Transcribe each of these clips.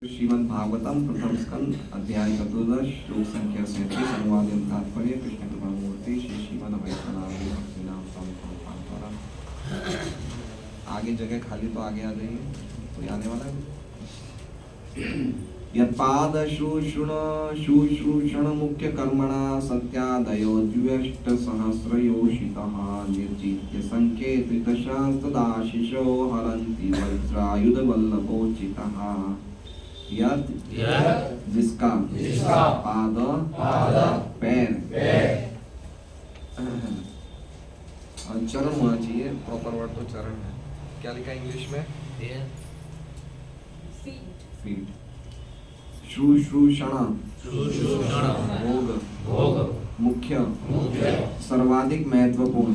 श्रीमद् भागवतम प्रथम स्कंद अध्याय 14 श्लोक संख्या 37 अनुवाद एवं तात्पर्य कृष्ण कृपा मूर्ति श्री श्रीमद् वैष्णव भक्तिनाम स्वामी प्रभुपाद द्वारा। आगे जगह खाली तो आगे आ जाइए, कोई आने वाला है। यत्पाद शुश्रूषण मुख्य कर्मणा सत्यादयो द्व्यष्ट सहस्रयोषितः निर्जित्य संकेत तदाशिषो हरन्ति वज्रायुध वल्लभोचितः। यद जिसका पाद पैर चरण होना चाहिए, प्रॉपर वर्ड तो चरण है। क्या लिखा है इंग्लिश में? फीट। शुश्रूषण भोग मुख्य सर्वाधिक महत्वपूर्ण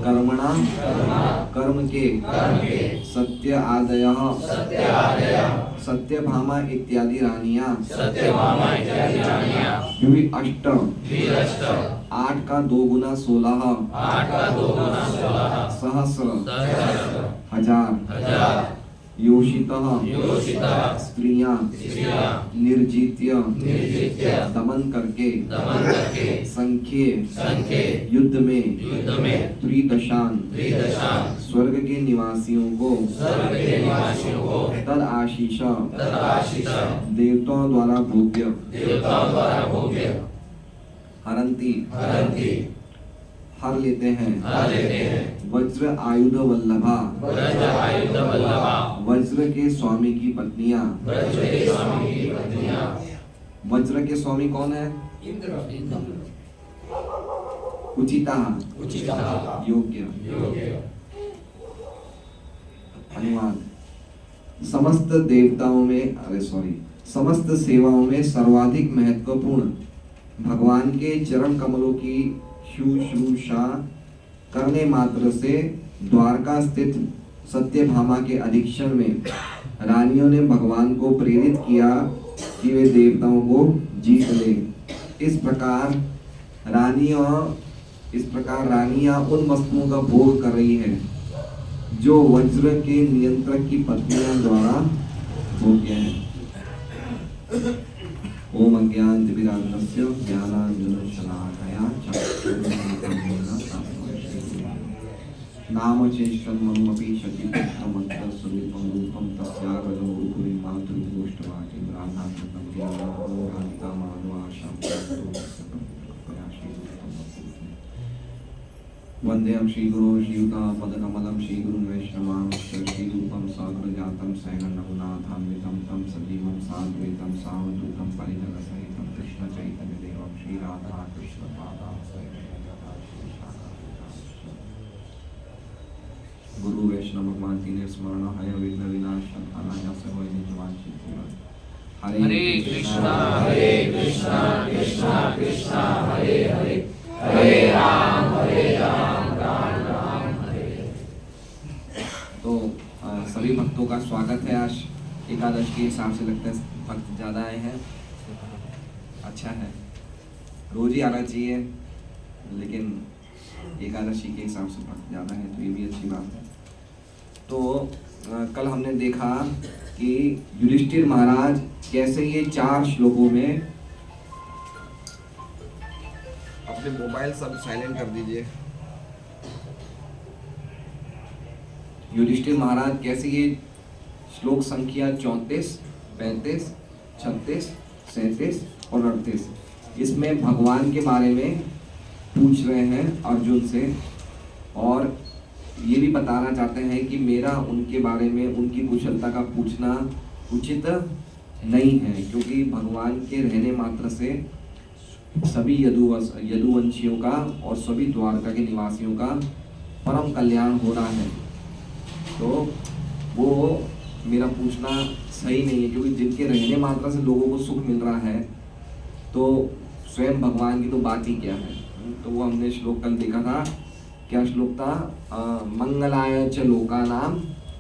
कर्मणा कर्म के सत्य आदय सत्यभामा इत्यादि रानियां अष्ट 8 का 2 गुना 16 सहस्र हजार योषितः स्त्रियां निर्जित्य दमन करके संख्ये युद्ध में त्रिदशान स्वर्ग के निवासियों को तद आशीष देवताओं द्वारा भोग्य हरंती हर लेते हैं वज्र आयुध वल्लभा वज्र के स्वामी की पत्नियां। वज्र के स्वामी कौन है? उचिता योग्य। अनुवाद समस्त देवताओं में समस्त सेवाओं में सर्वाधिक महत्वपूर्ण भगवान के चरण कमलों की शुश्रूषा करने मात्र से द्वारका स्थित सत्यभामा के अधीक्षण में रानियों ने भगवान को प्रेरित किया कि वे देवताओं को जीत ले। इस प्रकार रानियां उन वस्तुओं का भोग कर रही है जो वज्र के नियंत्रक की पत्नियों द्वारा भोग्य है। ओम अज्ञानतिमिरान्धस्य ज्ञानाञ्जनशलाकया चक्षुरुन्मीलितं नाम चेष्टं मनुमपि शचिपुत्रमन्त्रस्वरूपं रूपं तस्याग्रजं गुरुकुलीं मातृगोष्ठवाचिं राधाकृतं ध्यानां माधवाशां वन्देहं श्रीगुरो श्रीयुतापदकमलं श्रीगुरुं वैष्णवांश्च श्रीरूपं साग्रजातं सहगणरघुनाथान्वितं तं सजीवं साद्वैतं सावधूतं परिजनसहितं कृष्णचैतन्यदेवं श्रीराधा गुरु वैष्णव भगवान तीन स्मरण हय विघ्न विनाशम अनायास होय निजवांछित पूर्ण। हरे कृष्णा कृष्णा कृष्णा हरे हरे हरे राम राम राम हरे। तो सभी भक्तों का स्वागत है। आज एकादश के हिसाब से लगता है भक्त ज़्यादा आए हैं। अच्छा है, रोज ही आना चाहिए, लेकिन एकादशी के हिसाब से भक्त ज़्यादा है तो ये भी अच्छी बात है। तो कल हमने देखा कि युधिष्ठिर महाराज कैसे ये 4 श्लोकों में, अपने मोबाइल सब साइलेंट कर दीजिए। युधिष्ठिर महाराज कैसे ये श्लोक संख्या 34, 35, 36, 37 और 38 इसमें भगवान के बारे में पूछ रहे हैं अर्जुन से, और ये भी बताना चाहते हैं कि मेरा उनके बारे में उनकी कुशलता का पूछना उचित नहीं है, क्योंकि भगवान के रहने मात्र से सभी यदुवंशियों का और सभी द्वारका के निवासियों का परम कल्याण हो रहा है। तो वो मेरा पूछना सही नहीं है, क्योंकि जिनके रहने मात्र से लोगों को सुख मिल रहा है तो स्वयं भगवान की तो बात ही क्या है। तो वो हमने श्लोक कल देखा था। क्या श्लोक था? मंगलाय च लोकानां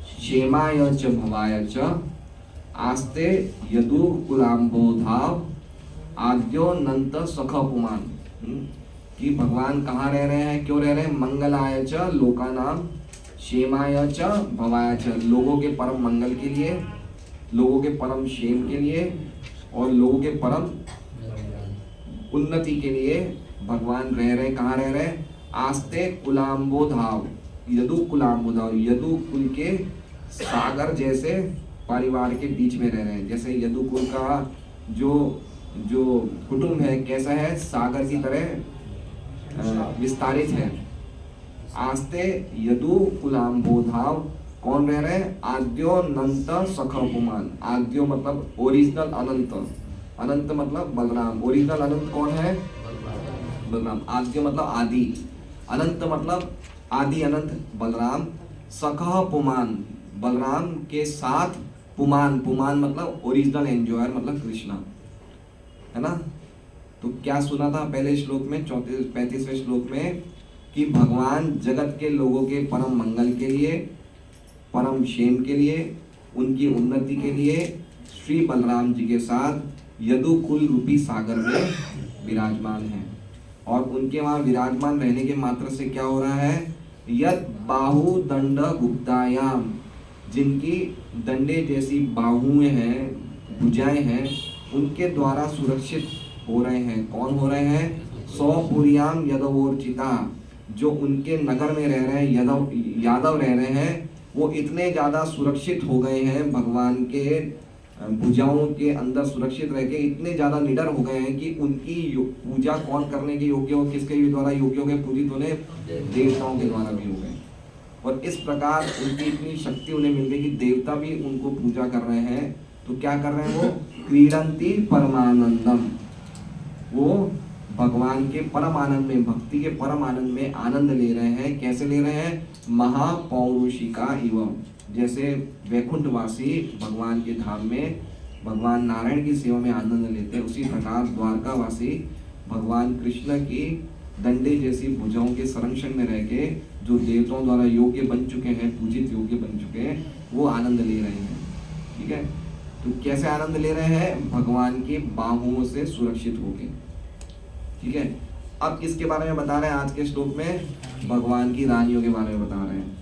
क्षेमाय च भवाय च आस्ते यदु कुलाम्बोधाव आद्यो नंत सखपुमान। कि भगवान कहाँ रह रहे हैं, क्यों रह रहे हैं? मंगलाय च लोकानां क्षेमाय च भवाय च, लोगों के परम मंगल के लिए लोगों के परम क्षेम के लिए और लोगों के परम उन्नति के लिए भगवान रह रहे। कहाँ रह रहे? आस्ते कुलाम्बोधाव, यदु कुलाम्बोधाव, यदु कुल के सागर जैसे परिवार के बीच में रह रहे हैं। जैसे यदु कुल का जो जो कुटुंब है कैसा है? सागर की तरह विस्तारित है। आस्ते यदु कुलाम्बोधाव कौन रह रहे हैं? आद्योनंत सखपुमान। आद्यो मतलब ओरिजिनल अनंत, अनंत मतलब बलराम। ओरिजिनल अनंत कौन है? बलराम। आद्य मतलब आदि, अनंत मतलब आदि अनंत बलराम। सखह पुमान, बलराम के साथ पुमान, पुमान मतलब ओरिजिनल एंजॉयर मतलब कृष्णा, है ना। तो क्या सुना था पहले श्लोक में, 35वें श्लोक में, कि भगवान जगत के लोगों के परम मंगल के लिए, परम क्षेम के लिए, उनकी उन्नति के लिए श्री बलराम जी के साथ यदुकुल रूपी सागर में विराजमान है। और उनके वहाँ विराजमान रहने के मात्र से क्या हो रहा है? यद बाहु दंड गुप्तायाम, जिनकी दंडे जैसी बाहुएं हैं, भुजाएं हैं, उनके द्वारा सुरक्षित हो रहे हैं। कौन हो रहे हैं? सौपुरियाम यदवोर्चिता, जो उनके नगर में रह रहे हैं, यादव रह रहे हैं, वो इतने ज़्यादा सुरक्षित हो गए हैं, भगवान के भुजाओं के अंदर सुरक्षित रह के इतने ज़्यादा निडर हो गए हैं कि उनकी पूजा कौन करने के योग्य हो? किसके द्वारा योग्य हो गए? पूजित होने देवताओं के द्वारा भी हो गए। और इस प्रकार उनकी इतनी शक्ति उन्हें मिल गई कि देवता भी उनको पूजा कर रहे हैं। तो क्या कर रहे हैं वो? क्रीडंती परमानंदम, वो भगवान के परम आनंद में, भक्ति के परम आनंद में आनंद ले रहे हैं। कैसे ले रहे हैं? महापौरुषिका एवं, जैसे वैकुंठवासी भगवान के धाम में भगवान नारायण की सेवा में आनंद लेते हैं, उसी प्रकार द्वारकावासी भगवान कृष्ण की दंडे जैसी भुजाओं के संरक्षण में रह के जो देवताओं द्वारा योग्य बन चुके हैं, पूजित योग्य बन चुके हैं, वो आनंद ले रहे हैं। ठीक है, तो कैसे आनंद ले रहे हैं? भगवान की बाहुओं से सुरक्षित होके। ठीक है, अब किसके बारे में बता रहे हैं आज के श्लोक में? भगवान की रानियों के बारे में बता रहे हैं।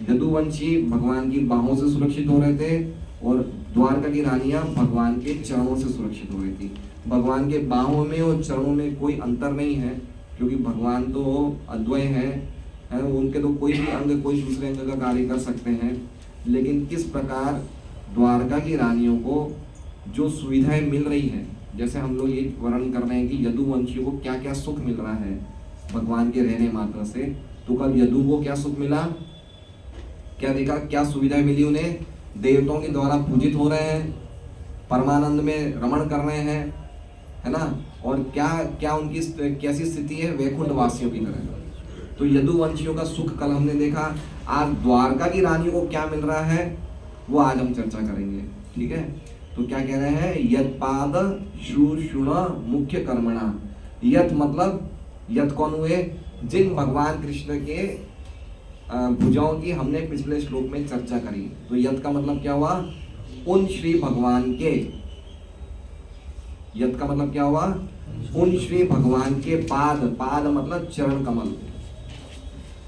यदुवंशी भगवान की बाहों से सुरक्षित हो रहे थे और द्वारका की रानियां भगवान के चरणों से सुरक्षित हो रही थी। भगवान के बाहों में और चरणों में कोई अंतर नहीं है, क्योंकि भगवान तो अद्वय है, उनके तो कोई भी अंग कोई दूसरे अंग का कार्य कर सकते हैं। लेकिन किस प्रकार द्वारका की रानियों को जो सुविधाएं मिल रही है, जैसे हम लोग ये वर्णन कर रहे हैं कि यदुवंशियों को क्या क्या सुख मिल रहा है भगवान के रहने मात्र से। तो कल यदु को क्या सुख मिला? क्या देखा? क्या सुविधाएं मिली उन्हें? देवताओं के द्वारा पूजित हो रहे हैं, परमानंद में रमण कर रहे हैं, है ना। और क्या क्या उनकी कैसी स्थिति है? वैकुंठ वासियों की तरह। तो यदुवंशियों का सुख कल हमने देखा। आज द्वारका की रानियों को क्या मिल रहा है वो आज हम चर्चा करेंगे। ठीक है, तो क्या कह रहे हैं? यत्पाद शूर्षुण मुख्य कर्मणा। यत मतलब, यत कौन हुए? जिन भगवान कृष्ण के भुजाओं की हमने पिछले श्लोक में चर्चा करी। तो यत का मतलब क्या हुआ? उन श्री भगवान के, यत का मतलब क्या हुआ? उन श्री भगवान के पाद, पाद मतलब चरण कमल,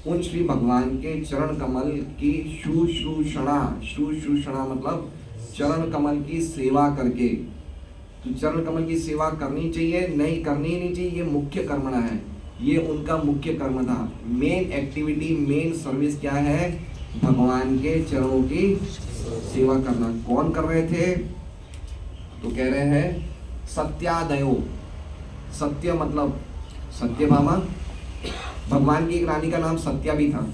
उन श्री भगवान के चरण कमल की शुश्रूषणा, शुश्रूषणा मतलब चरण कमल की सेवा करके। तो चरण कमल की सेवा करनी चाहिए, नहीं करनी ही नहीं चाहिए, ये मुख्य कर्मणा है, ये उनका मुख्य कर्म था। मेन एक्टिविटी, मेन सर्विस क्या है? भगवान के चरणों की सेवा करना। कौन कर रहे थे? तो कह रहे हैं सत्यादयो। सत्य मतलब सत्यभामा, भगवान की एक रानी का नाम सत्या भी था,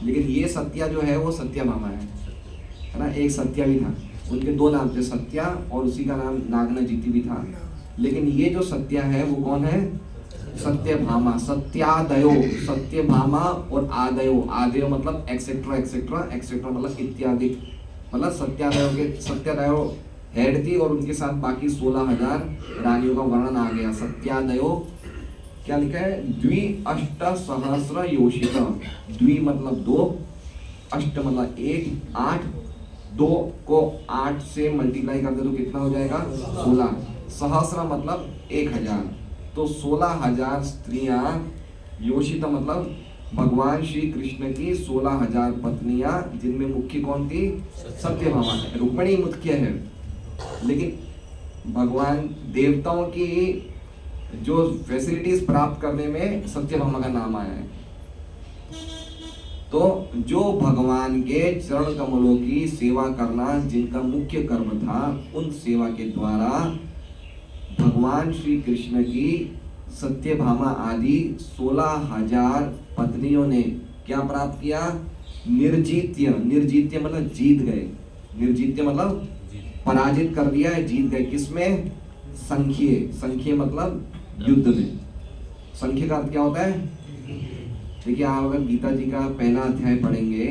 लेकिन ये सत्या जो है वो सत्यभामा है ना। एक सत्या भी था, उनके दो नाम थे, सत्या और उसी का नाम नागनजीति भी था। लेकिन ये जो सत्या है वो कौन है? सत्यभामा। सत्यादयो, सत्यभामा और आदयो, आदयो मतलब एक्सेट्रा एक्सेट्रा, एक्सेट्रा मतलब इत्यादि, मतलब सत्यादयो के, सत्यादयो हेड थी और उनके साथ बाकी 16,000 रानियों का वर्णन आ गया। सत्यादयो क्या लिखा है? द्वि अष्ट सहस्र योषित। द्वि मतलब दो, अष्ट मतलब 1, 8, 2 को 8 से मल्टीप्लाई कर दे तो कितना हो जाएगा? 16। सहस्र मतलब 1000, तो 16,000 स्त्रियां, योषित मतलब भगवान श्री कृष्ण की 16,000 पत्नियां, जिनमें मुख्य कौन थी? सत्यभामा। रुक्मिणी मुख्य है, लेकिन भगवान देवताओं की जो फैसिलिटीज प्राप्त करने में सत्यभामा का नाम आया है। तो जो भगवान के चरण कमलों की सेवा करना जिनका मुख्य कर्म था, उन सेवा के द्वारा भगवान श्री कृष्ण की सत्यभामा आदि 16,000 पत्नियों ने क्या प्राप्त किया? निर्जीत्य। निर्जीत्य मतलब जीत गए। निर्जीत्य मतलब पराजित कर दिया है, जीत गए। किसमें? संख्ये। संख्ये मतलब युद्ध में। संख्य का अर्थ क्या होता है? देखिए, आप अगर गीता जी का पहला अध्याय पढ़ेंगे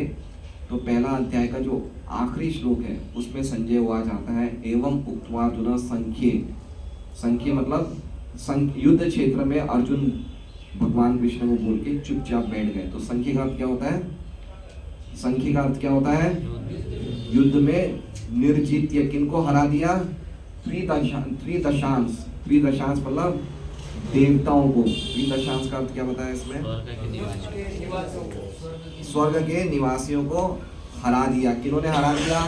तो पहला अध्याय का जो आखिरी श्लोक है उसमें संजय उवाच आता है, एवं उक्त्वा अर्जुन संख्ये। संख्ये मतलब युद्ध क्षेत्र में अर्जुन भगवान कृष्ण को बोल के चुपचाप बैठ गए। तो संख्ये का अर्थ क्या होता है? संख्ये का अर्थ क्या होता है? युद्ध में निर्जीत्य। किनको हरा दिया? त्रिदशांश। त्रिदशांश मतलब देवताओं को। त्रिदशांश का अर्थ क्या बताया इसमें? स्वर्ग के निवासियों को हरा दिया। किन्होंने हरा दिया?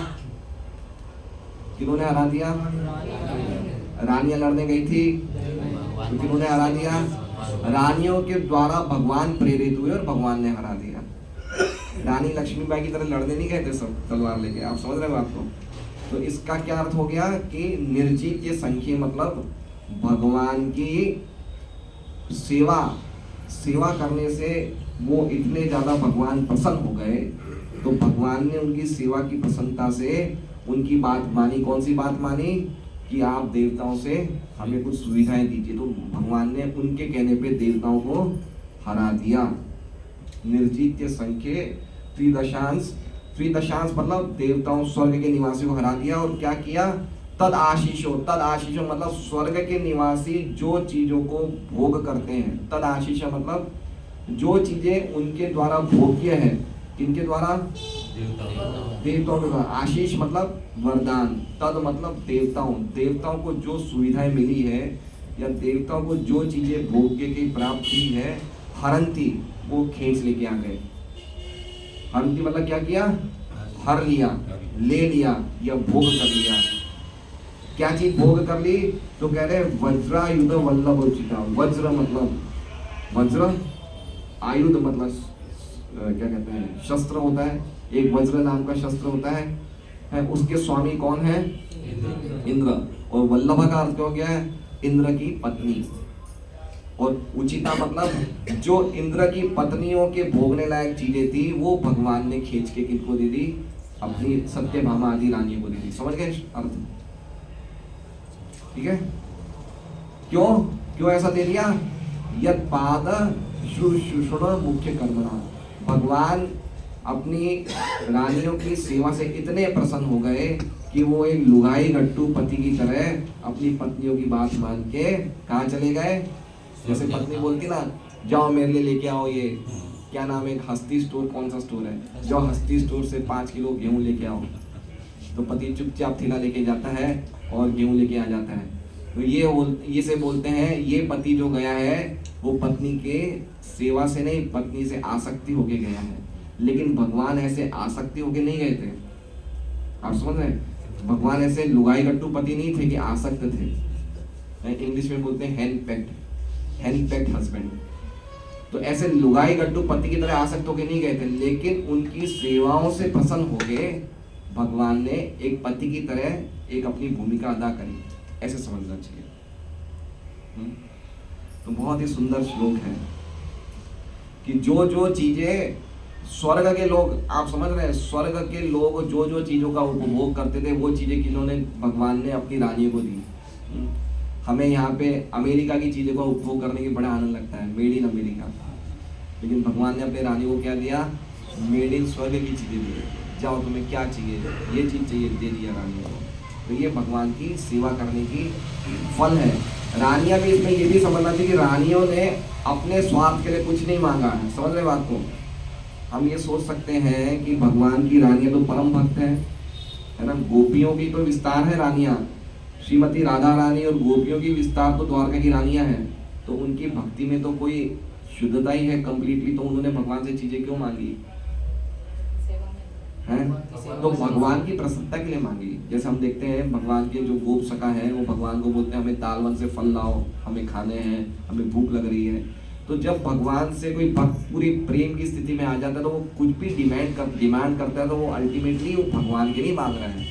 किन्होंने हरा दिया? रानियां लड़ने गई थी तो किन्होंने हरा दिया? रानियों के द्वारा भगवान प्रेरित हुए और भगवान ने हरा दिया। रानी लक्ष्मीबाई की तरह लड़ने नहीं गए थे सब तलवार लेके। आप समझ रहे हो बात को? तो इसका क्या अर्थ हो गया कि निर्जीत के संख्या मतलब भगवान की सेवा करने से वो इतने ज्यादा भगवान प्रसन्न हो गए, तो भगवान ने उनकी सेवा की प्रसन्नता से उनकी बात मानी। कौन सी बात मानी? कि आप देवताओं से हमें कुछ सुविधाएं दीजिए। तो भगवान ने उनके कहने पे देवताओं को हरा दिया। निर्जीत्य संख्ये त्रिदशांश। त्रिदशांश मतलब देवताओं स्वर्ग के निवासियों को हरा दिया। और क्या किया? तद आशीषो। तद आशीषो मतलब स्वर्ग के निवासी जो चीजों को भोग करते हैं। तद आशीष मतलब जो चीजें उनके द्वारा भोग्य है। किनके द्वारा? देवताओं के द्वारा। आशीष मतलब वरदान। तद मतलब देवताओं। देवताओं को जो सुविधाएं मिली है या देवताओं को जो चीजें भोग्य की प्राप्त हुई है, हरंती वो खींच लेके आ गए। हरंती मतलब क्या किया? हर लिया, ले लिया या भोग कर लिया। क्या चीज भोग कर ली? तो कह रहे वज्रायुध वल्लभ उचिता। वज्र मतलब वज्र, आयुध मतलब क्या कहते हैं? शस्त्र होता है। एक वज्र नाम का शस्त्र होता है। उसके स्वामी कौन है? इंद्र। और वल्लभ का अर्थ हो गया है इंद्र की पत्नी। और उचिता मतलब जो इंद्र की पत्नियों के भोगने लायक चीजें थी वो भगवान ने खींच के किनको दे दी? अपनी सत्यभामा आदि रानियों को दे दी। समझ गए अर्थ? ठीक है? क्यों ऐसा दे दिया? यद पाद शुश्रूषण मुख्य कर्मणा। भगवान अपनी रानियों की सेवा से इतने प्रसन्न हो गए कि वो एक लुगाई गट्टू पति की तरह अपनी पत्नियों की बात मान के कहाँ चले गए? जैसे पत्नी बोलती ना, जाओ मेरे लिए लेके आओ ये क्या नाम है, हस्ती स्टोर। कौन सा स्टोर है? जाओ हस्ती स्टोर से 5 किलो गेहूं लेके आओ। तो पति चुपचाप थैला लेके जाता है और गेहूं लेके आ जाता है। तो ये से बोलते हैं ये पति जो गया है वो पत्नी के सेवा से नहीं, पत्नी से आसक्ति होके गया है। लेकिन भगवान ऐसे आसक्ति होके नहीं गए थे। आप समझ रहे हैं? भगवान ऐसे लुगाई गट्टू पति नहीं थे कि आसक्त थे। इंग्लिश में बोलते हैं हैंड पैक्ड हस्बैंड। तो ऐसे लुगाई गट्टू पति की तरह आसक्त होके नहीं गए थे, लेकिन उनकी सेवाओं से प्रसन्न होके भगवान ने एक पति की तरह एक अपनी भूमिका अदा करी। ऐसे समझना चाहिए। तो बहुत ही सुंदर श्लोक है कि जो चीजें स्वर्ग के लोग, आप समझ रहे हैं, स्वर्ग के लोग जो चीजों का उपभोग करते थे वो चीजें किन्होंने? भगवान ने अपनी रानियों को दी। हमें यहाँ पे अमेरिका की चीजों का उपभोग करने की बड़ा आनंद लगता है, मेड इन अमेरिका। लेकिन भगवान ने अपने रानी को क्या दिया? मेड इन स्वर्ग की चीजें दी। जाओ तुम्हें क्या चाहिए, ये चीज चाहिए, दे दिया रानियों को। तो ये भगवान की सेवा करने की फल है। रानियां भी इसमें ये भी समझना चाहिए कि रानियों ने अपने स्वार्थ के लिए कुछ नहीं मांगा है। समझ रहे बात को? हम ये सोच सकते हैं कि भगवान की रानियां तो परम भक्त है ना। गोपियों की तो विस्तार है रानियां, श्रीमती राधा रानी और गोपियों की विस्तार तो द्वारका की रानियां हैं। तो उनकी भक्ति में तो कोई शुद्धता ही है कंप्लीटली, तो उन्होंने भगवान से चीजें क्यों मांगी हैं? तो भगवान की प्रसन्नता के लिए मांगी। जैसे हम देखते हैं भगवान के जो गोप सखा है वो भगवान को बोलते हैं हमें ताल वन से फल लाओ, हमें खाने हैं, हमें भूख लग रही है। तो जब भगवान से कोई भक्त पूरी प्रेम की स्थिति में आ जाता है तो वो कुछ भी डिमांड करता है, तो वो अल्टीमेटली वो भगवान के लिए मांग रहे हैं,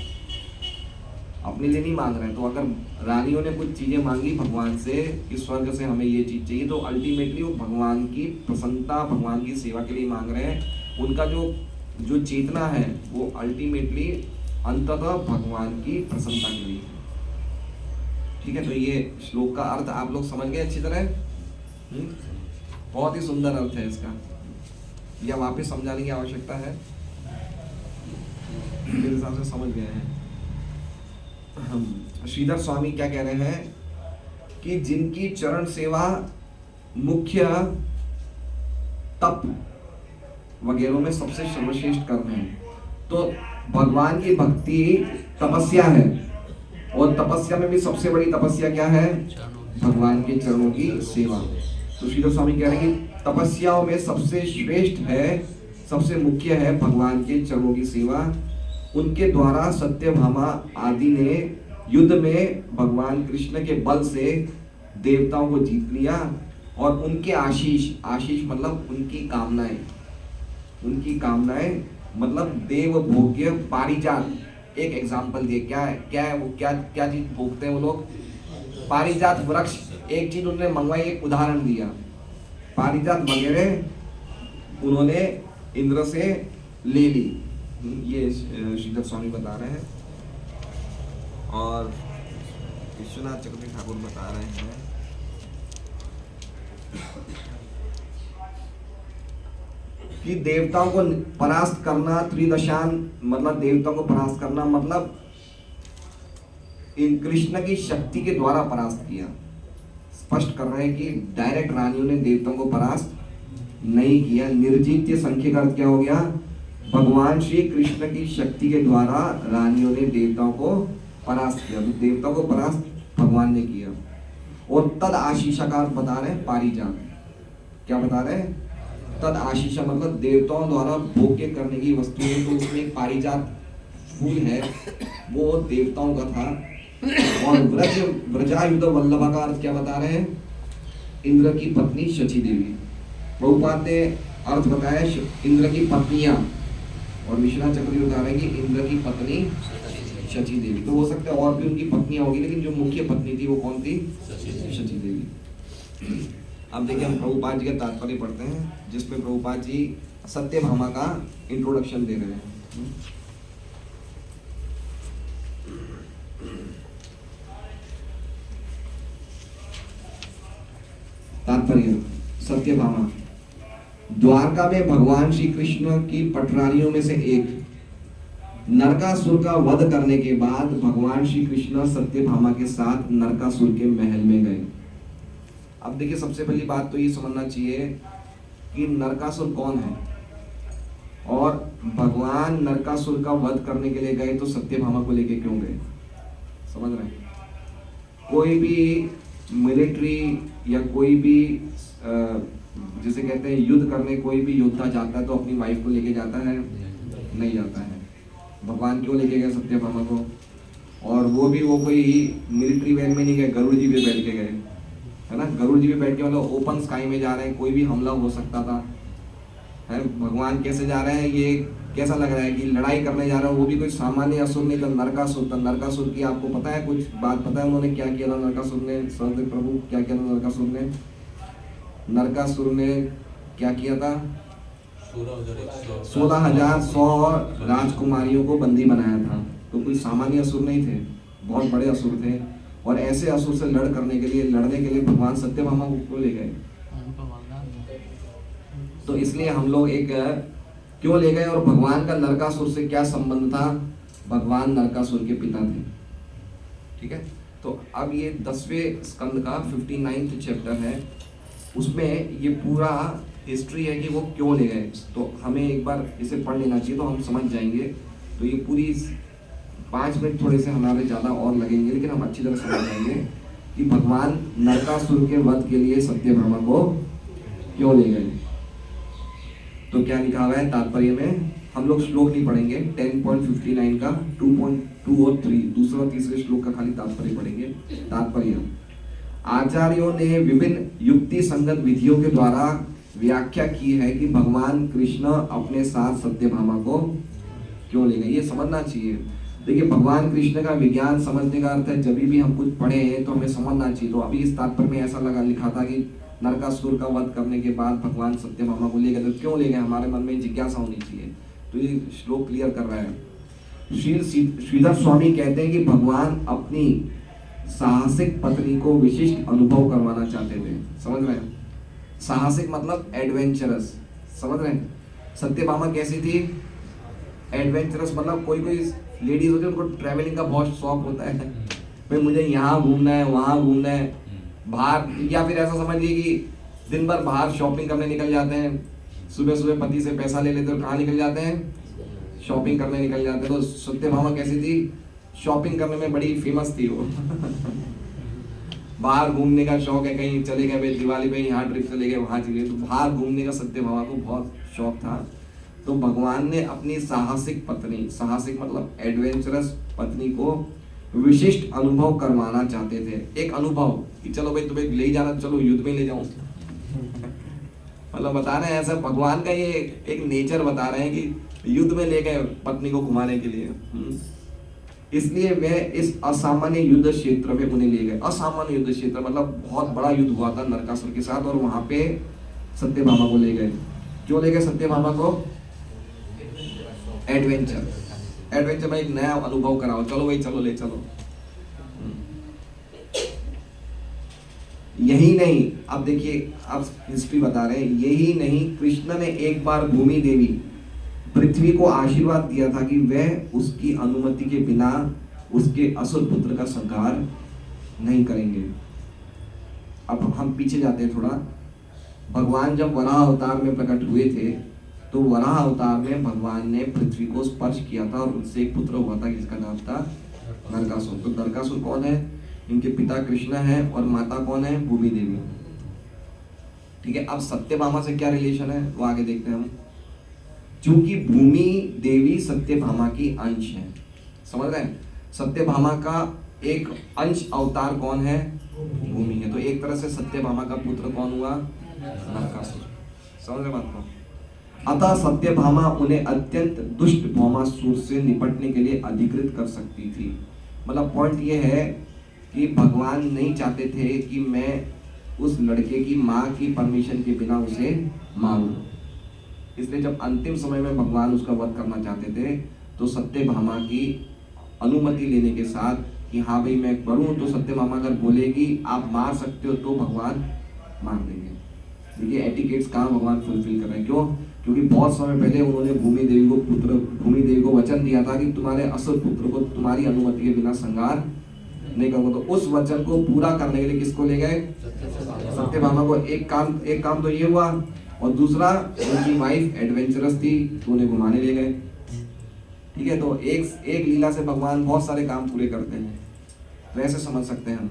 अपने लिए नहीं मांग रहे हैं। तो अगर रानियों ने कुछ चीजें मांगी भगवान से कि स्वर्ग से हमें ये चीज चाहिए, तो अल्टीमेटली वो भगवान की प्रसन्नता, भगवान की सेवा के लिए मांग रहे हैं। उनका जो चेतना है वो अल्टीमेटली अंततः भगवान की प्रसन्नता के लिए। ठीक है, तो ये श्लोक का अर्थ आप लोग समझ गए अच्छी तरह? बहुत ही सुंदर अर्थ है इसका, या वापस समझाने की आवश्यकता है? मेरे हिसाब से समझ गए हैं। श्रीधर स्वामी क्या कह रहे हैं कि जिनकी चरण सेवा मुख्य तप वगैरह में सबसे सर्वश्रेष्ठ कर्म है, तो भगवान की भक्ति तपस्या है, और तपस्या में भी सबसे बड़ी तपस्या क्या है? भगवान के चरणों की सेवा। तो श्रीधर स्वामी कह रहे हैं कि तपस्याओं में सबसे श्रेष्ठ है, सबसे मुख्य है भगवान के चरणों की सेवा। उनके द्वारा सत्यभामा आदि ने युद्ध में भगवान कृष्ण के बल से देवताओं को जीत लिया, और उनके आशीष मतलब उनकी कामनाएं मतलब देव भोग्य पारिजात। एक एग्जांपल दिए, क्या है वो, क्या चीज भोगते हैं वो लोग? पारिजात वृक्ष, एक चीज उन्होंने मंगवाई, एक उदाहरण दिया, पारिजात वगैरह उन्होंने इंद्र से ले ली। ये श्रीधर स्वामी बता रहे हैं, और विश्वनाथ चक्रवर्ती ठाकुर बता रहे हैं कि देवताओं को परास्त करना, त्रिदशान मतलब देवताओं को परास्त करना मतलब इन कृष्ण की शक्ति के द्वारा परास्त किया। स्पष्ट कर रहे हैं कि डायरेक्ट रानियों ने देवताओं को परास्त नहीं किया। निर्जीत्य संख्या का अर्थ क्या हो गया? भगवान श्री कृष्ण की शक्ति के द्वारा रानियों ने देवताओं को परास्त किया, तो देवताओं को परास्त भगवान ने किया। और तद आशीषा का अर्थ बता रहे हैं पारिजात। क्या बता रहे हैं? तद आशीषा मतलब देवताओं द्वारा भोग्य करने की वस्तु है, तो उसमें एक पारिजात फूल है, वो देवताओं का था। और व्रजायुध वल्लभा का अर्थ क्या बता रहे हैं? इंद्र की पत्नी शची देवी। प्रभुपाद ने अर्थ बताया इंद्र की पत्नियां, और विश्वनाथ चक्रवर्ती बता रहे हैं कि इंद्र की पत्नी शची देवी। तो हो सकता है और भी उनकी पत्नियां होगी, लेकिन जो मुख्य पत्नी थी वो कौन थी? शची देवी। अब देखिए हम प्रभुपाद जी का तात्पर्य पढ़ते हैं, जिसमें प्रभुपाद जी सत्यभामा का इंट्रोडक्शन दे रहे हैं। तात्पर्य, सत्यभामा द्वारका में भगवान श्री कृष्ण की पटरानियों में से एक नरकासुर का वध करने के बाद भगवान श्री कृष्ण सत्यभामा के साथ नरकासुर के महल में गए। अब देखिए सबसे पहली बात तो ये समझना चाहिए कि नरकासुर कौन है, और भगवान नरकासुर का वध करने के लिए गए तो सत्यभामा को लेके क्यों गए? समझ रहे हैं? कोई भी मिलिट्री या कोई भी जिसे कहते हैं युद्ध करने, कोई भी योद्धा जाता है तो अपनी वाइफ को लेके जाता है? नहीं जाता है। भगवान क्यों लेके गए सत्यभामा को? और वो भी वो कोई मिलिट्री वैन में नहीं गए, गरुड़ जी पे बैठ के गए, है ना? गरुड़ जी पे बैठ के मतलब ओपन स्काई में जा रहे हैं, कोई भी हमला हो सकता था, है? भगवान कैसे जा रहे हैं? ये कैसा लग रहा है कि लड़ाई करने जा रहे हैं? वो भी कोई सामान्य असुर नहीं था, नरकासुर था। नरकासुर की आपको पता है, कुछ बात पता है उन्होंने क्या किया था? नरकासुर ने, सौदेव प्रभु क्या किया था नरकासुर ने? नरकासुर ने क्या किया था? 16,100 राजकुमारियों को बंदी बनाया था। तो कोई सामान्य असुर नहीं थे, बहुत बड़े असुर थे। और ऐसे असुर से लड़ने के लिए भगवान सत्यभामा को ले गए। तो इसलिए हम लोग एक क्यों ले गए, और भगवान का नरकासुर से क्या संबंध था? भगवान नरकासुर के पिता थे। ठीक है, तो अब ये 10वें स्कंद का 59वां चैप्टर है, उसमें ये पूरा हिस्ट्री है कि वो क्यों ले गए। तो हमें एक बार इसे पढ़ लेना चाहिए, तो हम समझ जाएंगे। तो ये पूरी 5 मिनट थोड़े से हमारे ज़्यादा और लगेंगे, लेकिन हम अच्छी तरह समझ जाएंगे कि भगवान नरकासुर के वध के लिए सत्यभामा को क्यों ले गए। तो क्या लिखा हुआ है तात्पर्य में, हम लोग श्लोक नहीं पढ़ेंगे, 10.59 का 2.2 और 3 दूसरा और तीसरे श्लोक का खाली तात्पर्य पढ़ेंगे। तात्पर्य, आचार्यों ने विभिन्न युक्ति संगत विधियों के द्वारा व्याख्या की है कि भगवान कृष्ण अपने साथ सत्यभामा को क्यों ले गए। ये समझना चाहिए। देखिए, भगवान कृष्ण का विज्ञान समझने का अर्थ है जब भी हम कुछ पढ़े हैं तो हमें समझना चाहिए। तो अभी इस तात्पर्य में ऐसा लिखा था कि नरकासुर का वध करने के बाद भगवान सत्यभामा को ले गए, तो क्यों ले गए, हमारे मन में जिज्ञासा होनी चाहिए। तो ये श्लोक क्लियर कर रहा है। श्रीधर स्वामी कहते हैं कि भगवान अपनी साहसिक पत्नी को विशिष्ट अनुभव करवाना चाहते थे। समझ रहे हैं, साहसिक मतलब एडवेंचरस, समझ रहे हैं। सत्यभामा कैसी थी, एडवेंचरस मतलब कोई लेडीज होती है उनको ट्रैवलिंग का बहुत शौक होता है, भाई मुझे यहाँ घूमना है वहाँ घूमना है बाहर, या फिर ऐसा समझिए कि दिन भर बाहर शॉपिंग करने निकल जाते हैं, सुबह सुबह पति से पैसा ले लेते और कहाँ निकल जाते हैं, शॉपिंग करने निकल जाते हैं। तो सत्यभामा कैसी थी, शॉपिंग करने में बड़ी फेमस थी वो बाहर घूमने का शौक है, कहीं चले गए भाई दिवाली पे यहाँ ट्रिप चले गए वहाँ चले गए, तो बाहर घूमने का सत्यभामा को बहुत शौक था। तो भगवान ने अपनी साहसिक पत्नी, साहसिक मतलब एडवेंचरस पत्नी को विशिष्ट अनुभव करवाना चाहते थे। एक अनुभव कि चलो भाई तुम्हें ले जाना, चलो युद्ध में ले जाऊं मतलब बता रहे हैं ऐसा, भगवान का ये एक नेचर बता रहे हैं कि युद्ध में ले गए पत्नी को घुमाने के लिए। इसलिए वे इस असामान्य युद्ध क्षेत्र में उन्हें ले गए। असामान्य युद्ध क्षेत्र मतलब बहुत बड़ा युद्ध हुआ था नरकासुर के साथ, और वहां पे सत्यभामा को ले गए। क्यों ले गए सत्यभामा को, एडवेंचर में एक नया अनुभव कराओ, चलो भाई चलो ले चलो। यही नहीं, अब देखिए अब हिस्ट्री बता रहे हैं, यही नहीं कृष्ण ने एक बार भूमि देवी पृथ्वी को आशीर्वाद दिया था कि वह उसकी अनुमति के बिना उसके असुर पुत्र का संहार नहीं करेंगे। अब हम पीछे जाते हैं थोड़ा। भगवान जब वराह अवतार में प्रकट हुए थे तो वराह अवतार में भगवान ने पृथ्वी को स्पर्श किया था और उनसे एक पुत्र हुआ था जिसका नाम था नरकासुर। तो नरकासुर कौन है, इनके पिता कृष्ण है और माता कौन है, भूमि देवी। ठीक है, अब सत्यभामा से क्या रिलेशन है वो आगे देखते हैं हम। चूंकि भूमि देवी सत्यभामा की अंश है, समझ रहे हैं, सत्यभामा का एक अंश अवतार कौन है, भूमि है। तो एक तरह से सत्यभामा का पुत्र कौन हुआ, नरकासुर। समझ रहे बात को। अतः सत्यभामा उन्हें अत्यंत दुष्ट भौमासुर से निपटने के लिए अधिकृत कर सकती थी। मतलब पॉइंट ये है कि भगवान नहीं चाहते थे कि मैं उस लड़के की माँ की परमिशन के बिना उसे मारूं। इसलिए जब अंतिम समय में भगवान उसका वध करना चाहते थे तो सत्यभामा की अनुमति लेने के साथ कि हाँ भाई मैं करूं, तो सत्यभामा अगर बोलेगी आप मार सकते हो तो भगवान मार देंगे। देखिए एटिकेट्स कहाँ भगवान फुलफिल कर रहे हैं। क्यों, क्योंकि बहुत समय पहले उन्होंने भूमि देवी को वचन दिया था कि तुम्हारे असुर पुत्र को तुम्हारी अनुमति के बिना संहार नहीं करूंगा। तो उस वचन को पूरा करने के लिए किसको ले गए, सत्यभामा को। एक काम तो ये हुआ, और दूसरा उनकी वाइफ एडवेंचरस थी तो उन्हें घुमाने ले गए। ठीक है, तो एक लीला से भगवान बहुत सारे काम पूरे करते हैं, तो ऐसे समझ सकते हैं हम।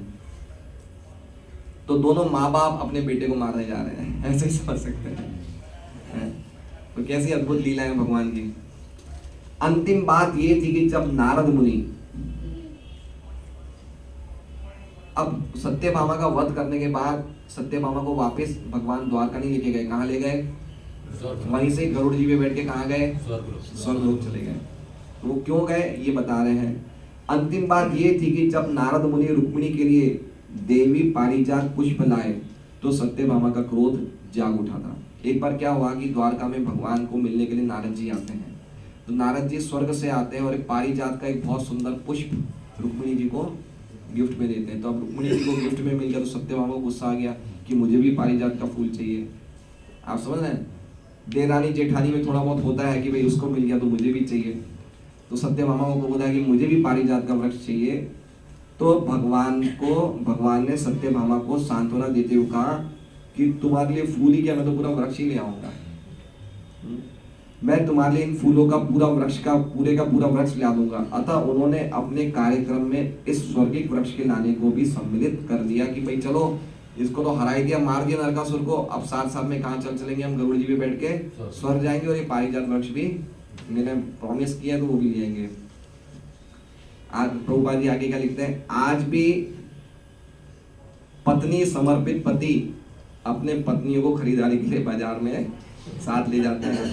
तो दोनों माँ बाप अपने बेटे को मारने जा रहे हैं, ऐसे ही समझ सकते हैं। तो कैसी अद्भुत लीला है भगवान की। अंतिम बात ये थी कि जब नारद मुनि अब सत्यभामा का वध करने के बाद सत्यभामा को वापस भगवान द्वारका नहीं लेके गए, कहाँ ले गए, वहीं से गरुड़ जी पे बैठ के कहाँ गए, स्वर्गलोक चले गए। तो वो क्यों गए ये बता रहे हैं। अंतिम बात ये थी कि जब नारद मुनि रुक्मिणी के लिए देवी पारिजात पुष्प लाए तो सत्यभामा का क्रोध जाग उठा था। एक बार क्या हुआ कि द्वारका में भगवान को मिलने के लिए नारद जी आते हैं। तो नारद जी स्वर्ग से आते हैं और एक पारिजात का एक बहुत सुंदर पुष्प रुक्मिणी जी को गिफ्ट में देते हैं। तो अब रुक्मिणी जी को गिफ्ट में मिल गया तो सत्यभामा को गुस्सा आ गया कि मुझे भी पारिजात का फूल चाहिए। आप समझ रहे हैं, देरानी जेठानी में थोड़ा बहुत होता है कि भाई उसको मिल गया तो मुझे भी चाहिए। तो सत्यभामा को बोला कि मुझे भी पारिजात का वृक्ष चाहिए। तो भगवान ने सत्यभामा को सांत्वना देते हुए कहा कि तुम्हारे लिए फूल ही क्या, मैं तो पूरा वृक्ष ही ले आऊंगा। मैं तुम्हारे लिए इन फूलों का पूरा वृक्ष ला दूंगा। अतः उन्होंने अपने कार्यक्रम में इस स्वर्गिक वृक्ष के लाने को भी सम्मिलित कर दिया कि भाई चलो इसको तो हरा ही दिया, मार दिया नरकासुर को। अब साथ साथ में कहाँ चल चलेंगे हम, गरुड़ जी पे बैठ के स्वर्ग जाएंगे, और ये पारिजात वृक्ष भी मैंने प्रॉमिस किया तो वो भी ले आएंगे। आज प्रभुपाद जी आगे क्या लिखते हैं, आज भी पत्नी समर्पित पति अपने पत्नियों को खरीदारी के लिए बाजार में साथ ले जाते हैं।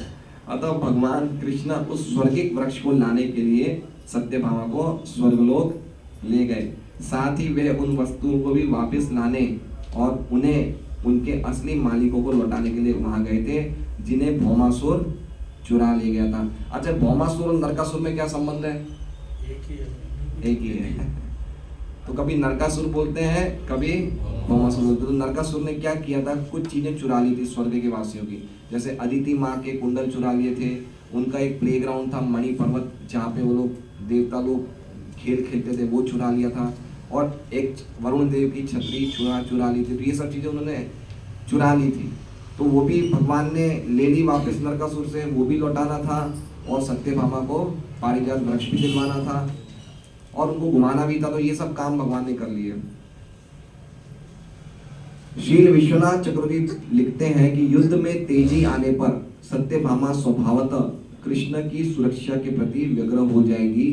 अतः भगवान कृष्ण उस स्वर्गिक वृक्ष को लाने के लिए सत्यभामा को स्वर्गलोक ले गए। साथ ही वे उन वस्तुओं को भी वापस लाने और उन्हें उनके असली मालिकों को लौटाने के लिए वहां गए थे, जिन्हें भौमासुर चुरा ले गया था। अच्छा, भौमासुर और नरकासुर में क्या संबंध है? एक ही है। तो कभी नरकासुर बोलते हैं, कभी भौमासुर बोलते हैं। तो नरकासुर ने क्या किया था, कुछ चीजें चुरा ली थी स्वर्ग के वासियों की। जैसे अदिति माँ के कुंडल चुरा लिए थे, उनका एक प्लेग्राउंड था मणि पर्वत, जहाँ पे वो लोग देवता लोग खेल खेलते थे, वो चुरा लिया था। और एक वरुण देव की छतरी चुरा ली थी। तो ये सब चीजें उन्होंने चुरा ली थी, तो वो भी भगवान ने ले ली वापस नरकासुर से, वो भी लौटाना था। और सत्यभामा को पारिजात वृक्ष भी दिलवाना था और उनको घुमाना भी था। तो ये सब काम भगवान ने कर लिए। शील विश्वनाथ चक्रवर्ती लिखते हैं कि युद्ध में तेजी आने पर सत्यभामा स्वभावतः कृष्ण की सुरक्षा के प्रति व्यग्र हो जाएगी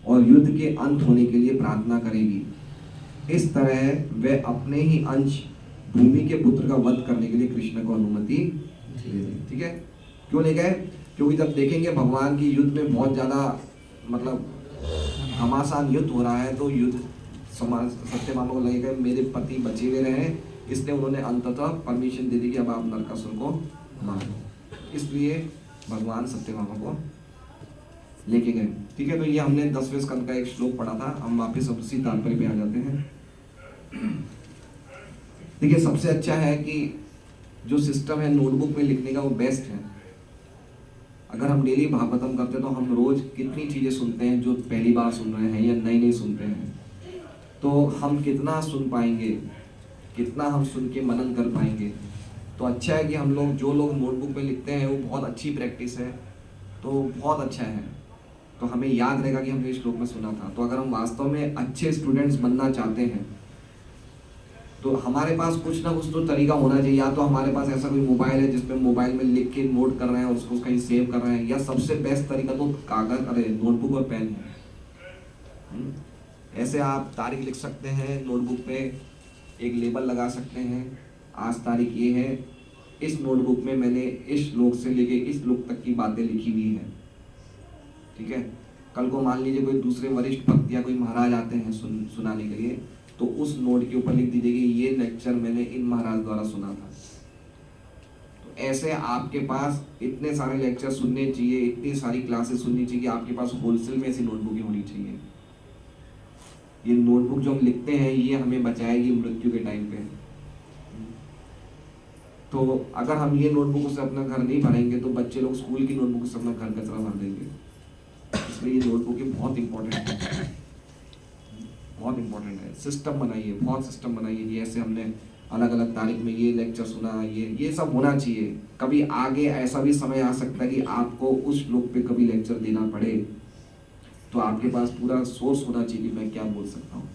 और युद्ध के अंत होने के लिए प्रार्थना करेगी। इस तरह वे अपने ही अंश भूमि के पुत्र का वध करने के लिए कृष्ण को अनुमति देगी। ठीक है, क्यों ले गए? क्योंकि जब देखेंगे भगवान की युद्ध में बहुत ज्यादा मतलब घमासान युद्ध हो रहा है, तो युद्ध समाज सत्यभामा को लगेगा मेरे पति बचे हुए रहे, इसलिए उन्होंने अंततः परमिशन दे दी कि अब आप नरकासुर को मारो। इसलिए भगवान सत्यभामा को लेके गए। ठीक है, तो ये हमने 10वें स्कंद का एक श्लोक पढ़ा था। हम वापस उसी तात्पर्य पे आ जाते हैं। देखिए, सबसे अच्छा है कि जो सिस्टम है नोटबुक में लिखने का, वो बेस्ट है। अगर हम डेली भागवतम करते हैं तो हम रोज कितनी चीजें सुनते हैं जो पहली बार सुन रहे हैं या नई नई सुनते हैं, तो हम कितना सुन पाएंगे, कितना हम सुन के मनन कर पाएंगे। तो अच्छा है कि हम लोग, जो लोग नोटबुक में लिखते हैं, वो बहुत अच्छी प्रैक्टिस है, तो बहुत अच्छा है। तो हमें याद रहेगा कि हमने इस श्लोक में सुना था। तो अगर हम वास्तव में अच्छे स्टूडेंट्स बनना चाहते हैं तो हमारे पास कुछ ना कुछ तो तरीका होना चाहिए। या तो हमारे पास ऐसा कोई मोबाइल है जिसमें मोबाइल में लिख के नोट कर रहे हैं और उसको कहीं सेव कर रहे हैं, या सबसे बेस्ट तरीका तो कागज, अरे नोटबुक और पेन है। ऐसे आप तारीख लिख सकते हैं नोटबुक पे, एक लेबल लगा सकते हैं, आज तारीख ये है, इस नोटबुक में मैंने इस श्लोक से लेके इस श्लोक तक की बातें लिखी हुई है। ठीक है, कल को मान लीजिए कोई दूसरे वरिष्ठ भक्त या कोई महाराज आते हैं सुनाने के लिए, तो उस नोट के ऊपर लिख दीजिए कि ये लेक्चर मैंने इन महाराज द्वारा सुना था। तो ऐसे आपके पास इतने सारे लेक्चर सुनने चाहिए, इतनी सारी क्लासेस सुननी चाहिए कि आपके पास होलसेल में ऐसी नोटबुक होनी चाहिए। ये नोटबुक जो हम लिखते हैं, ये हमें बचाएगी मृत्यु के टाइम पे। तो अगर हम ये नोटबुक से अपना घर नहीं भरेंगे तो बच्चे लोग स्कूल की नोटबुक से अपना घर कचरा भर देंगे। इसलिए ये नोटबुक बहुत इंपॉर्टेंट है, बहुत इंपॉर्टेंट है। सिस्टम बनाइए, बहुत सिस्टम बनाइए कि ऐसे हमने अलग अलग तारीख में ये लेक्चर सुना, ये सब होना चाहिए। कभी आगे ऐसा भी समय आ सकता है कि आपको उस श्लोक पे कभी लेक्चर देना पड़े, तो आपके पास पूरा सोर्स होना चाहिए कि मैं क्या बोल सकता हूँ।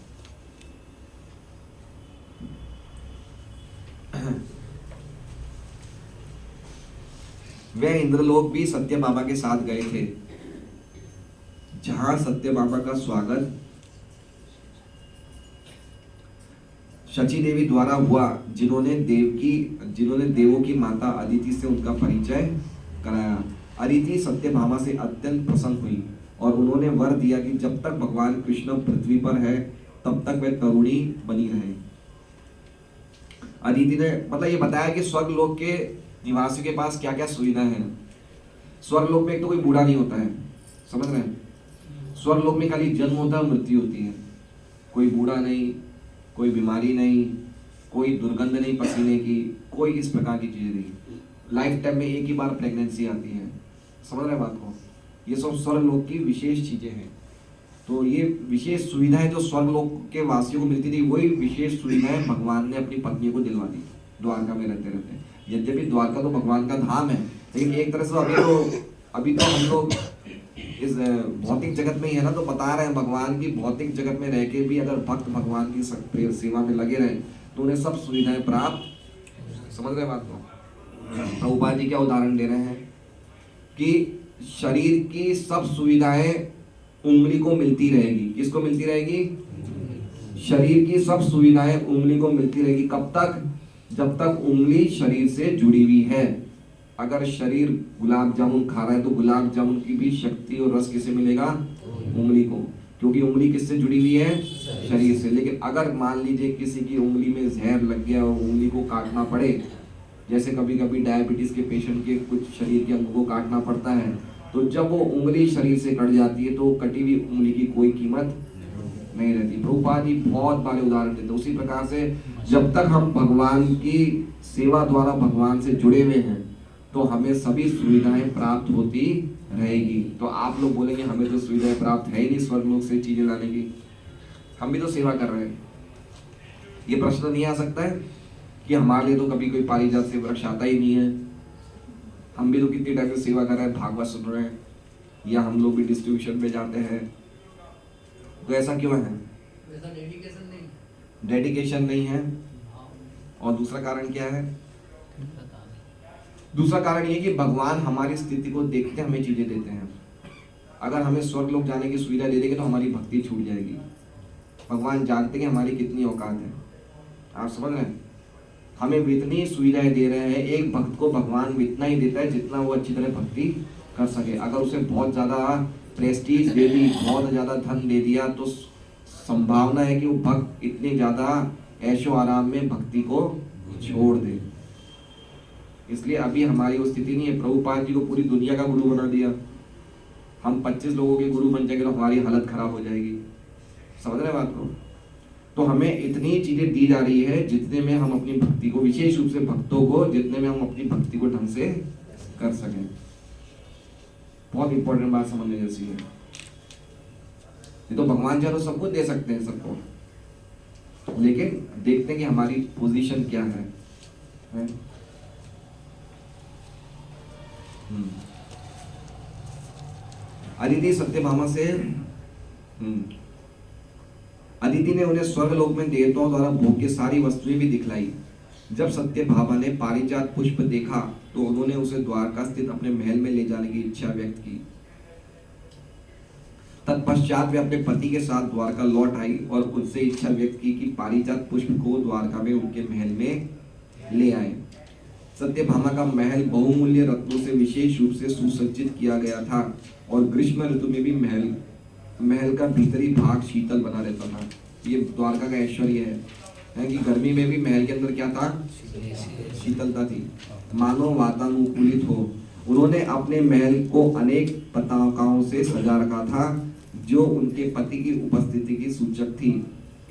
वे इंद्रलोक भी सत्यभामा के साथ गए थे, जहां सत्यभामा का स्वागत शची देवी द्वारा हुआ, जिन्होंने देवों की माता अदिति से उनका परिचय कराया। अदिति सत्यभामा से अत्यंत प्रसन्न हुई और उन्होंने वर दिया कि जब तक भगवान कृष्ण पृथ्वी पर है तब तक वह तरुणी बनी रहे। अदिति ने मतलब ये बताया कि स्वर्गलोक के निवासियों के पास क्या क्या सुविधा है। स्वर्गलोक में एक तो कोई बूढ़ा नहीं होता है, समझ रहे हैं? स्वर्गलोक में खाली जन्म होता है, मृत्यु होती है। कोई बूढ़ा नहीं, कोई बीमारी नहीं, कोई दुर्गंध नहीं पसीने की, कोई इस प्रकार की चीजें नहीं। लाइफ टाइम में एक ही बार प्रेगनेंसी आती है, समझ रहे हैं बात को? ये सब स्वर्गलोक की विशेष चीजें हैं। तो ये विशेष सुविधाएं जो स्वर्गलोक के वासियों को मिलती थी, वही विशेष सुविधाएं भगवान ने अपनी पत्नी को दिलवा दी द्वारका में रहते रहते। यद्यपि द्वारका तो भगवान का धाम है, लेकिन एक तरह से अभी तो हम लोग इस भौतिक जगत में ही है ना, तो बता रहे हैं भगवान की भौतिक जगत में रह के भी अगर भक्त भगवान की सेवा में लगे रहे तो उन्हें सब सुविधाएं प्राप्त। समझ रहे बात को? प्रभुपाद जी क्या उदाहरण दे रहे हैं कि शरीर की सब सुविधाएं उंगली को मिलती रहेगी। किसको मिलती रहेगी? शरीर की सब सुविधाएं उंगली को मिलती रहेगी। कब तक? जब तक उंगली शरीर से जुड़ी हुई है। अगर शरीर गुलाब जामुन खा रहा है तो गुलाब जामुन की भी शक्ति और रस किसे मिलेगा? उंगली को, क्योंकि उंगली किससे जुड़ी हुई है? शरीर से। लेकिन अगर मान लीजिए किसी की उंगली में जहर लग गया और उंगली को काटना पड़े, जैसे कभी कभी डायबिटीज के पेशेंट के कुछ शरीर के अंगों को काटना पड़ता है, तो जब वो उंगली शरीर से कट जाती है तो कटी हुई उंगली की कोई कीमत नहीं रहती। प्रभुपाद जी बहुत बारे उदाहरण देते। उसी प्रकार से जब तक हम भगवान की सेवा द्वारा भगवान से जुड़े हुए हैं तो हमें सभी सुविधाएं प्राप्त होती रहेगी। तो आप लोग बोलेंगे हमें तो सुविधाएं प्राप्त है ही नहीं स्वर्गलोक से चीजें लाने की, हम भी तो सेवा कर रहे हैं। ये प्रश्न नहीं आ सकता है कि हमारे लिए तो कभी कोई पारिजात से वृक्ष आता ही नहीं है, हम भी तो कितनी टाइम से सेवा कर रहे हैं, भागवत सुन रहे हैं, या हम लोग भी डिस्ट्रीब्यूशन पे जाते हैं। तो ऐसा क्यों है? डेडिकेशन नहीं है। और दूसरा कारण क्या है? दूसरा कारण ये कि भगवान हमारी स्थिति को देखते हमें चीजें देते हैं। अगर हमें स्वर्ग लोक जाने की सुविधा दे देंगे तो हमारी भक्ति छूट जाएगी। भगवान जानते हैं हमारी कितनी औकात है। आप समझ रहे हैं? हमें इतनी सुविधाएं दे रहे हैं। एक भक्त को भगवान इतना ही देता है जितना वो अच्छी तरह भक्ति कर सके। अगर उसे बहुत ज्यादा प्रेस्टीज दे दी, बहुत ज्यादा धन दे दिया, तो संभावना है कि वो भक्त इतनी ज्यादा ऐशो आराम में भक्ति को छोड़ दे। इसलिए अभी हमारी वो स्थिति नहीं है। प्रभुपाद जी को पूरी दुनिया का गुरु बना दिया, हम 25 लोगों के गुरु बन जाएंगे तो हमारी हालत खराब हो जाएगी। समझ रहे बात को? तो हमें इतनी चीजें दी जा रही है जितने में हम अपनी भक्ति को, विशेष रूप से भक्तों को, जितने में हम अपनी भक्ति को ढंग से कर सकें। बहुत इंपॉर्टेंट बात समझने जैसी है। ये तो भगवान चाहे तो सब कुछ दे सकते हैं सबको, लेकिन देखते हैं कि हमारी पोजीशन क्या है? अदिति सत्यभामा से अदिति ने उन्हें स्वर्गलोक में देवताओं द्वारा भोग्य सारी वस्तुएं भी दिखलाई। जब सत्यभामा ने पारिजात पुष्प देखा तो उन्होंने उसे द्वारका स्थित अपने महल में ले जाने की इच्छा व्यक्त की। तत्पश्चात वे अपने पति के साथ द्वारका लौट आई और उनसे इच्छा व्यक्त की कि पारिजात पुष्प को द्वारका में उनके महल में ले आए। सत्यभामा का महल बहुमूल्य रत्नों से विशेष रूप से सुसज्जित किया गया था और ग्रीष्म ऋतु में भी महल का भीतरी भाग शीतल बना रहता था। ये द्वारका का ऐश्वर्य है कि गर्मी में भी महल के अंदर क्या था? शीतलता थी, मानो वातानुकूलित हो। उन्होंने अपने महल को अनेक पताकाओं से सजा रखा था जो उनके पति की उपस्थिति की सूचक थी।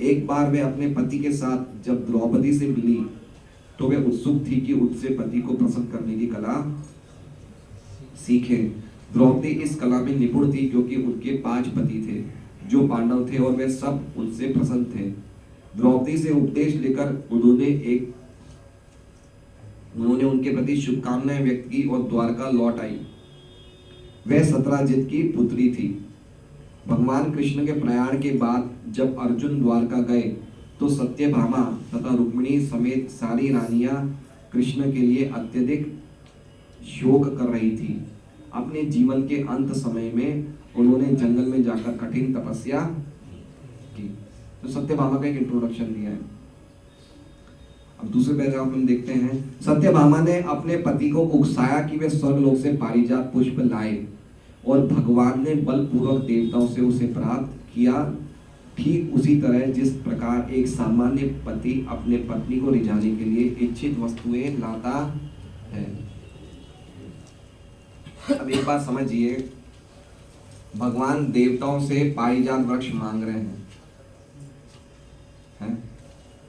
एक बार वे अपने पति के साथ जब द्रौपदी से मिली तो वे उत्सुक थी कि उनसे पति को प्रसन्न करने की कला सीखे। द्रौपदी इस कला में निपुण थी क्योंकि उनके 5 पति थे जो पांडव थे और वे सब उनसे प्रसन्न थे। द्रौपदी से उपदेश लेकर उन्होंने उनके प्रति शुभकामनाएं व्यक्त की और द्वारका लौट आई। वह सत्राजित की पुत्री थी। भगवान कृष्ण के प्रयाण के बाद जब अर्जुन द्वारका गए तो सत्यभामा तथा रुक्मिणी समेत सारी रानियां कृष्ण के लिए अत्यधिक शोक कर रही थी। अपने जीवन के अंत समय में उन्होंने जंगल में जाकर कठिन तपस्या की। तो सत्यभामा का एक इंट्रोडक्शन दिया है। अब दूसरे पैराग्राफ में देखते हैं। सत्यभामा ने अपने पति को उकसाया कि वे स्वर्गलोक से पारिजात पुष्प लाए और भगवान ने बलपूर्वक देवताओं से उसे प्राप्त किया। ठीक उसी तरह जिस प्रकार एक सामान्य पति अपने पत्नी को रिझाने के लिए इच्छित वस्तुएं लाता है। अब एक बात समझिए, भगवान देवताओं से पारिजात वृक्ष मांग रहे हैं,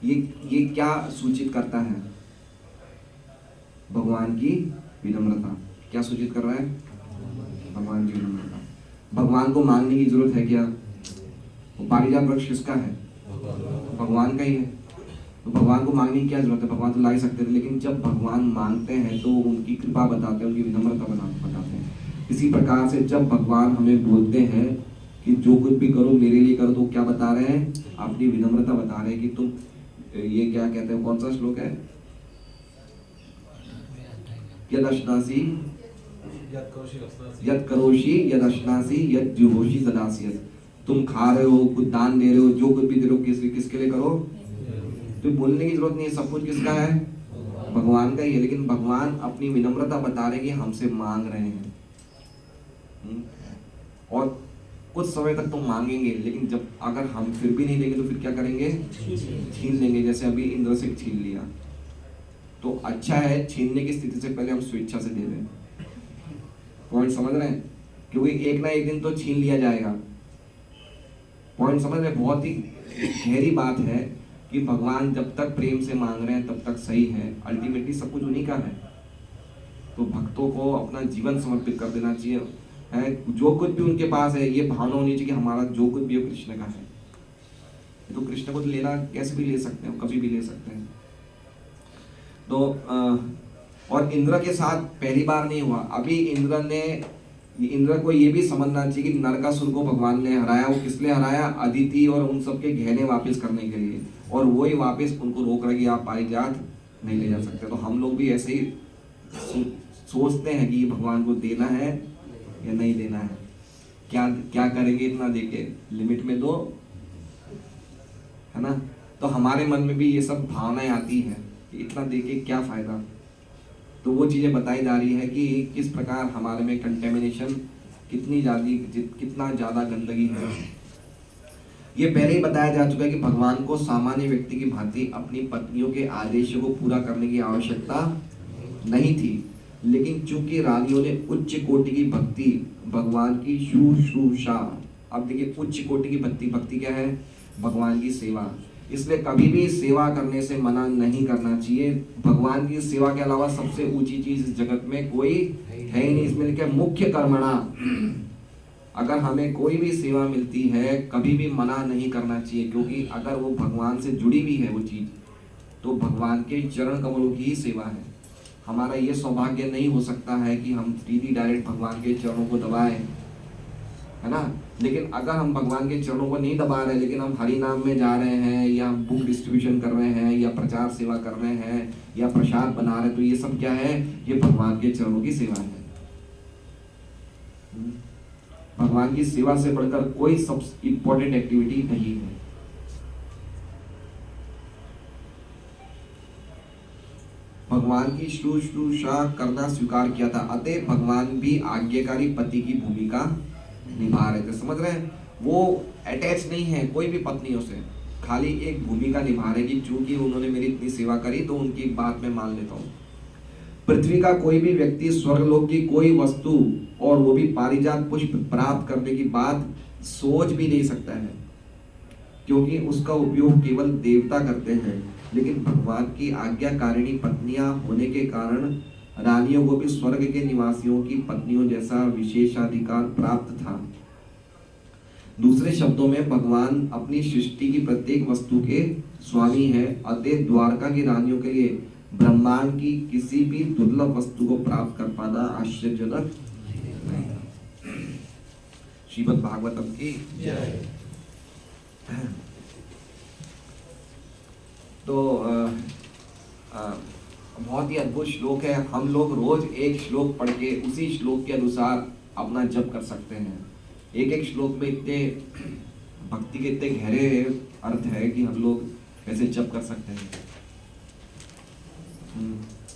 ये क्या सूचित करता है? भगवान की विनम्रता। क्या सूचित कर रहा है? भगवान की विनम्रता। भगवान को मांगने की जरूरत है क्या? वो पारिजात वृक्ष किसका है? भगवान का ही है। तो भगवान को मांगने की क्या जरूरत है? भगवान तो ला ही सकते थे, लेकिन जब भगवान मांगते हैं तो उनकी कृपा बताते हैं, उनकी विनम्रता बताते हैं। इसी प्रकार से जब भगवान हमें बोलते हैं कि जो कुछ भी करो मेरे लिए करो, तो क्या बता रहे हैं? अपनी विनम्रता बता रहे हैं कि तुम ये क्या कहते हैं, कौन सा श्लोक है? यद अश्नासी यद करोषि यद अश्नासी यद जुहोषि तदासी। तुम खा रहे हो, कुछ दान दे रहे हो, जो कुछ भी दे रहे हो, किसके लिए करो? तो बोलने की जरूरत नहीं है, सब कुछ किसका है? भगवान का ही है। लेकिन भगवान अपनी विनम्रता बता रहे कि हमसे मांग रहे हैं। और कुछ समय तक तो मांगेंगे, लेकिन जब अगर हम फिर भी नहीं देंगे तो फिर क्या करेंगे? छीन लेंगे। जैसे अभी इंद्र से छीन लिया, तो अच्छा है छीनने की स्थिति से पहले हम स्वेच्छा से दे दें। पॉइंट समझ रहे हैं? क्योंकि एक ना एक दिन तो छीन लिया जाएगा। पॉइंट समझ रहे? बहुत ही गहरी बात है कि भगवान जब तक प्रेम से मांग रहे हैं तब तक सही है। अल्टीमेटली सब कुछ उन्हीं का है। तो भक्तों को अपना जीवन समर्पित कर देना चाहिए है। जो कुछ भी उनके पास है, ये भावना होनी चाहिए कि हमारा जो कुछ भी हो कृष्ण का है। तो कृष्ण को लेना कैसे भी ले सकते हैं, कभी भी ले सकते हैं। तो और इंद्र के साथ पहली बार नहीं हुआ। अभी इंद्र को ये भी समझना चाहिए कि नरकासुर को भगवान ने हराया। वो किस लिए हराया? अदिति और उन सबके गहने वापस करने के लिए। और वही वापस उनको रोक रहा कि आप पारिजात नहीं ले जा सकते। तो हम लोग भी ऐसे ही सोचते हैं कि भगवान को देना है या नहीं देना है। क्या करेंगे इतना देके? लिमिट में दो, है ना? तो हमारे मन में भी ये सब भावनाएं आती है कि इतना देके क्या फायदा। तो वो चीजें बताई जा रही है कि किस प्रकार हमारे में कंटेमिनेशन कितना ज्यादा गंदगी है। ये पहले ही बताया जा चुका है कि भगवान को सामान्य व्यक्ति की भांति अपनी पत्नियों के आदेशों को पूरा करने की आवश्यकता नहीं थी। लेकिन चूंकि रानियों ने उच्च कोटि की भक्ति, भगवान की शुश्रूषा, अब देखिए उच्च कोटि की भक्ति क्या है? भगवान की सेवा। इसलिए कभी भी सेवा करने से मना नहीं करना चाहिए। भगवान की सेवा के अलावा सबसे ऊंची चीज इस जगत में कोई है ही नहीं। इसमें लिखा है मुख्य कर्मणा। अगर हमें कोई भी सेवा मिलती है कभी भी मना नहीं करना चाहिए, क्योंकि अगर वो भगवान से जुड़ी हुई है वो चीज, तो भगवान के चरण कमलों की ही सेवा है। हमारा ये सौभाग्य नहीं हो सकता है कि हम सीधी डायरेक्ट भगवान के चरणों को दबाएं, है ना? लेकिन अगर हम भगवान के चरणों को नहीं दबा रहे, लेकिन हम हरि नाम में जा रहे हैं, या हम बुक डिस्ट्रीब्यूशन कर रहे हैं, या प्रचार सेवा कर रहे हैं, या प्रसाद बना रहे हैं, तो ये सब क्या है? ये भगवान के चरणों की सेवा है। भगवान की सेवा से बढ़कर कोई सब इम्पोर्टेंट एक्टिविटी नहीं है। भगवान की शुश्रूषा करना स्वीकार किया था, अतः भगवान भी आज्ञाकारी पति की भूमिका निभा रहे थे। समझ रहे हैं? वो अटैच नहीं है कोई भी पत्नियों से, खाली एक भूमिका निभा रहे कि चूंकि उन्होंने मेरी इतनी सेवा करी तो उनकी बात मैं मान लेता हूँ। पृथ्वी का कोई भी व्यक्ति स्वर्गलोक की कोई वस्तु, और वो भी पारिजात पुष्प प्राप्त करने की बात सोच भी नहीं सकता है, क्योंकि उसका उपयोग केवल देवता करते हैं। लेकिन भगवान की आज्ञाकारिणी पत्नियां होने के कारण रानियों को भी स्वर्ग के निवासियों की पत्नियों जैसा विशेषाधिकार प्राप्त था। दूसरे शब्दों में भगवान अपनी सृष्टि की प्रत्येक वस्तु के स्वामी है। अतः द्वारका की रानियों के लिए ब्रह्मांड की किसी भी दुर्लभ वस्तु को प्राप्त कर पाना आश्चर्यजनक नहीं था। श्रीमद् भागवतम की जय। तो बहुत ही अद्भुत श्लोक है। हम लोग रोज एक श्लोक पढ़ के उसी श्लोक के अनुसार अपना जप कर सकते हैं। एक एक श्लोक में इतने भक्ति के इतने गहरे अर्थ है कि हम लोग कैसे जप कर सकते हैं।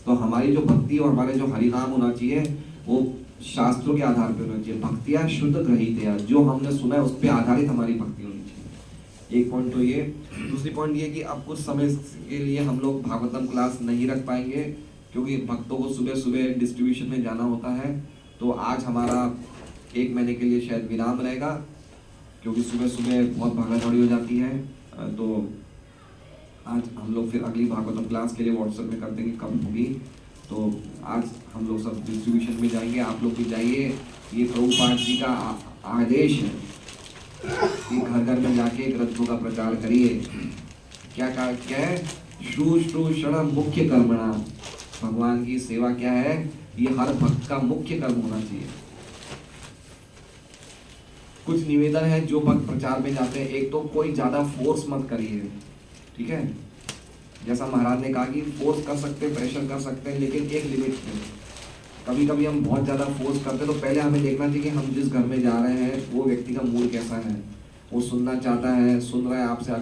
तो हमारी जो भक्ति और हमारे जो हरिनाम होना चाहिए वो शास्त्रों के आधार पर होना चाहिए। भक्तियाँ शुद्ध ग्रहित, जो हमने सुना है उस पर आधारित हमारी भक्ति होनी चाहिए। एक पॉइंट तो ये। दूसरी पॉइंट ये कि अब कुछ समय के लिए हम लोग भागवतम क्लास नहीं रख पाएंगे, क्योंकि भक्तों को सुबह सुबह डिस्ट्रीब्यूशन में जाना होता है। तो आज हमारा 1 महीने के लिए शायद विराम रहेगा, क्योंकि सुबह सुबह बहुत भागा दौड़ी हो जाती है। तो आज हम लोग फिर अगली भागवतम क्लास के लिए व्हाट्सएप में कर देंगे कब होगी। तो आज हम लोग सब डिस्ट्रीब्यूशन में जाएंगे, आप लोग भी जाइए। ये प्रभुपाद जी का आदेश है कि घर घर में जाके ग्रंथों का प्रचार करिए। क्या है? शुश्रूषण मुख्य कर्मणा। भगवान की सेवा क्या है? ये हर भक्त का मुख्य कर्म होना चाहिए। कुछ निवेदन है जो भक्त प्रचार में जाते हैं। एक तो कोई ज्यादा फोर्स मत करिए, ठीक है? जैसा महाराज ने कहा कि फोर्स कर सकते हैं, प्रेशर कर सकते हैं, लेकिन एक लिमिट में। कभी कभी हम बहुत ज़्यादा फोर्स करते हैं, तो पहले हमें देखना चाहिए कि हम जिस घर में जा रहे हैं वो व्यक्ति का मूड कैसा है, वो सुनना चाहता है, सुन रहा है आपसे। अगर